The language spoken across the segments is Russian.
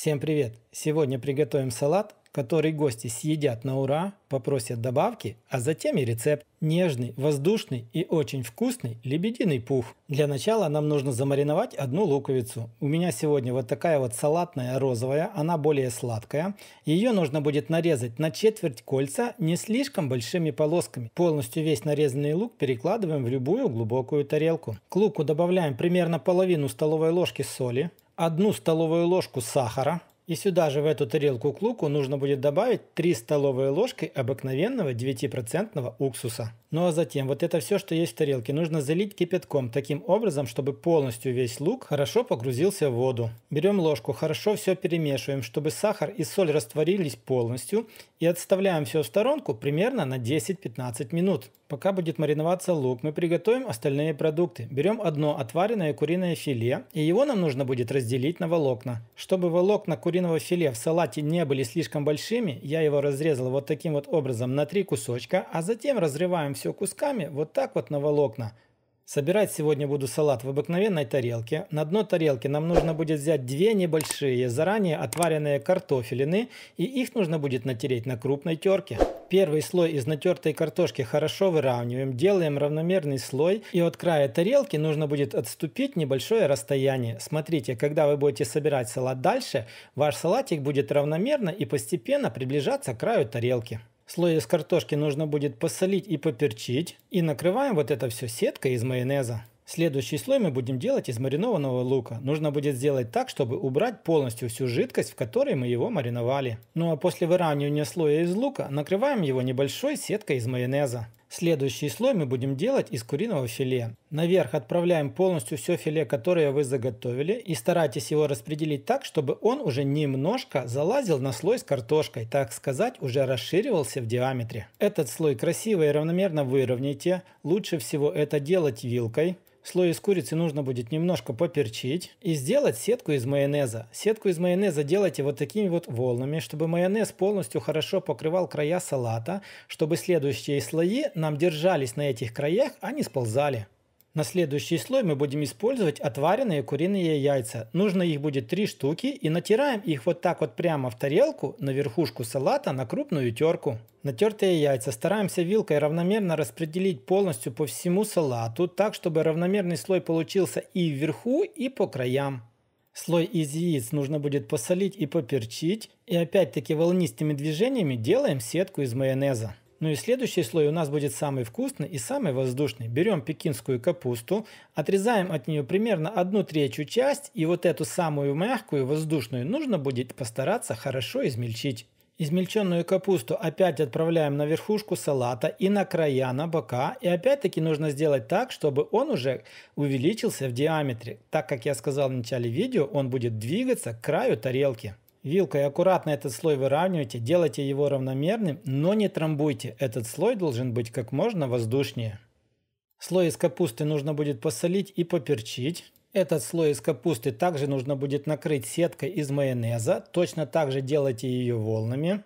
Всем привет! Сегодня приготовим салат, который гости съедят на ура, попросят добавки, а затем и рецепт. Нежный, воздушный и очень вкусный лебединый пух. Для начала нам нужно замариновать одну луковицу. У меня сегодня вот такая вот салатная розовая, она более сладкая. Ее нужно будет нарезать на четверть кольца не слишком большими полосками. Полностью весь нарезанный лук перекладываем в любую глубокую тарелку. К луку добавляем примерно половину столовой ложки соли, 1 столовую ложку сахара. И сюда же в эту тарелку к луку нужно будет добавить 3 столовые ложки обыкновенного 9% уксуса. Ну а затем вот это все, что есть в тарелке, нужно залить кипятком таким образом, чтобы полностью весь лук хорошо погрузился в воду. Берем ложку, хорошо все перемешиваем, чтобы сахар и соль растворились полностью, и отставляем все в сторонку примерно на 10-15 минут. Пока будет мариноваться лук, мы приготовим остальные продукты. Берем одно отваренное куриное филе, и его нам нужно будет разделить на волокна. Чтобы волокна куриного филе в салате не были слишком большими, я его разрезал вот таким вот образом на 3 кусочка, а затем разрываем все кусками вот так вот на волокна. Собирать сегодня буду салат в обыкновенной тарелке. На дно тарелки нам нужно будет взять 2 небольшие, заранее отваренные картофелины, и их нужно будет натереть на крупной терке. Первый слой из натертой картошки хорошо выравниваем, делаем равномерный слой, и от края тарелки нужно будет отступить небольшое расстояние. Смотрите, когда вы будете собирать салат дальше, ваш салатик будет равномерно и постепенно приближаться к краю тарелки. Слой из картошки нужно будет посолить и поперчить, и накрываем вот это все сеткой из майонеза. Следующий слой мы будем делать из маринованного лука. Нужно будет сделать так, чтобы убрать полностью всю жидкость, в которой мы его мариновали. Ну а после выравнивания слоя из лука накрываем его небольшой сеткой из майонеза. Следующий слой мы будем делать из куриного филе. Наверх отправляем полностью все филе, которое вы заготовили, и старайтесь его распределить так, чтобы он уже немножко залазил на слой с картошкой, так сказать, уже расширивался в диаметре. Этот слой красиво и равномерно выровняйте. Лучше всего это делать вилкой. Слой из курицы нужно будет немножко поперчить и сделать сетку из майонеза. Сетку из майонеза делайте вот такими вот волнами, чтобы майонез полностью хорошо покрывал края салата, чтобы следующие слои нам держались на этих краях, а не сползали. На следующий слой мы будем использовать отваренные куриные яйца. Нужно их будет 3 штуки, и натираем их вот так вот прямо в тарелку на верхушку салата на крупную терку. Натертые яйца стараемся вилкой равномерно распределить полностью по всему салату, так чтобы равномерный слой получился и вверху, и по краям. Слой из яиц нужно будет посолить и поперчить, и опять-таки волнистыми движениями делаем сетку из майонеза. Ну и следующий слой у нас будет самый вкусный и самый воздушный. Берем пекинскую капусту, отрезаем от нее примерно 1/3 часть, и вот эту самую мягкую воздушную нужно будет постараться хорошо измельчить. Измельченную капусту опять отправляем на верхушку салата и на края, на бока. И опять-таки нужно сделать так, чтобы он уже увеличился в диаметре. Так как я сказал в начале видео, он будет двигаться к краю тарелки. Вилкой аккуратно этот слой выравнивайте, делайте его равномерным, но не трамбуйте. Этот слой должен быть как можно воздушнее. Слой из капусты нужно будет посолить и поперчить. Этот слой из капусты также нужно будет накрыть сеткой из майонеза. Точно так же делайте ее волнами.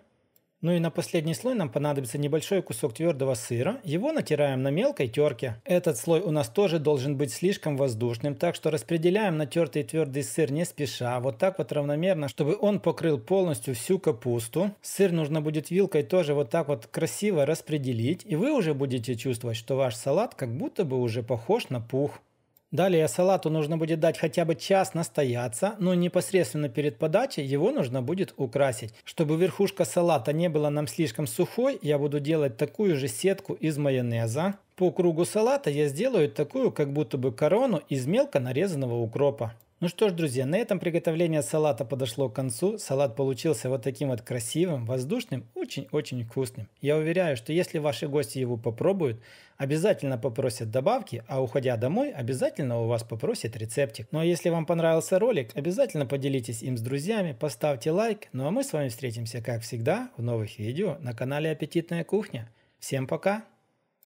Ну и на последний слой нам понадобится небольшой кусок твердого сыра. Его натираем на мелкой терке. Этот слой у нас тоже должен быть слишком воздушным, так что распределяем натертый твердый сыр не спеша, вот так вот равномерно, чтобы он покрыл полностью всю капусту. Сыр нужно будет вилкой тоже вот так вот красиво распределить, и вы уже будете чувствовать, что ваш салат как будто бы уже похож на пух. Далее салату нужно будет дать хотя бы час настояться, но непосредственно перед подачей его нужно будет украсить. Чтобы верхушка салата не была нам слишком сухой, я буду делать такую же сетку из майонеза. По кругу салата я сделаю такую как будто бы корону из мелко нарезанного укропа. Ну что ж, друзья, на этом приготовление салата подошло к концу. Салат получился вот таким вот красивым, воздушным, очень-очень вкусным. Я уверяю, что если ваши гости его попробуют, обязательно попросят добавки, а уходя домой, обязательно у вас попросят рецептик. Ну а если вам понравился ролик, обязательно поделитесь им с друзьями, поставьте лайк. Ну а мы с вами встретимся, как всегда, в новых видео на канале Аппетитная кухня. Всем пока!